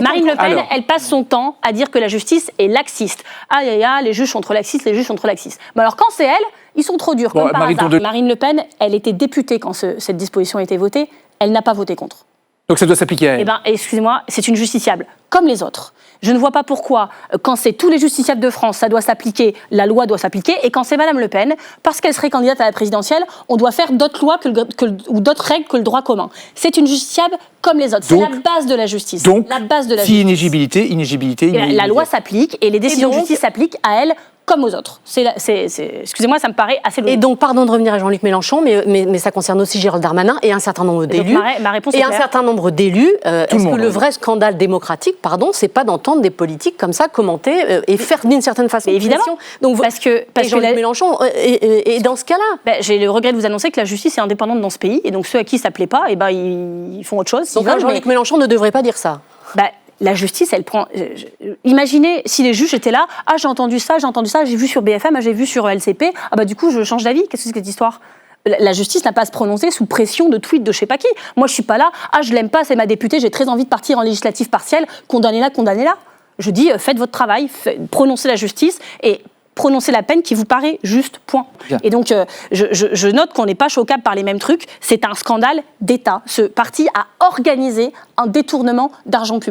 Marine Le Pen, elle passe son temps à dire que la justice est laxiste. Aïe, aïe, aïe, les juges sont trop laxistes, les juges sont trop laxistes. Mais alors quand c'est elle, ils sont trop durs, comme par hasard. Marine Le Pen, elle était députée quand cette disposition a été votée, elle n'a pas voté contre. Donc ça doit s'appliquer à elle. Eh bien, excusez-moi, c'est une justiciable, comme les autres. Je ne vois pas pourquoi, quand c'est tous les justiciables de France, ça doit s'appliquer, la loi doit s'appliquer, et quand c'est Madame Le Pen, parce qu'elle serait candidate à la présidentielle, on doit faire d'autres lois ou d'autres règles que le droit commun. C'est une justiciable comme les autres. C'est la base de la justice. Donc, la base de la si justice. inéligibilité. La loi s'applique, et les décisions de justice s'appliquent à elle comme aux autres. Excusez-moi, ça me paraît assez logique. Et donc, pardon de revenir à Jean-Luc Mélenchon, mais ça concerne aussi Gérald Darmanin et un certain nombre d'élus. Ma réponse est claire. Un certain nombre d'élus. Est-ce que le vrai scandale démocratique, c'est pas d'entendre des politiques comme ça commenter et faire d'une certaine façon évidemment. Donc, parce que Jean-Luc Mélenchon est dans ce cas-là. J'ai le regret de vous annoncer que la justice est indépendante dans ce pays, et donc ceux à qui ça plaît pas, ils font autre chose. Donc Jean-Luc Mélenchon ne devrait pas dire ça. La justice, elle prend... Imaginez si les juges étaient là, j'ai entendu ça, j'ai vu sur BFM, j'ai vu sur LCP, du coup je change d'avis, qu'est-ce que c'est que cette histoire ? La justice n'a pas à se prononcer sous pression de tweets de je sais pas qui. Moi je suis pas là, je l'aime pas, c'est ma députée, j'ai très envie de partir en législative partielle, condamnez-la. Je dis, faites votre travail, prononcez la justice et prononcez la peine qui vous paraît juste, point. Bien. Et donc, je note qu'on n'est pas choquable par les mêmes trucs. C'est un scandale d'État. Ce parti a organisé un détournement d'argent public.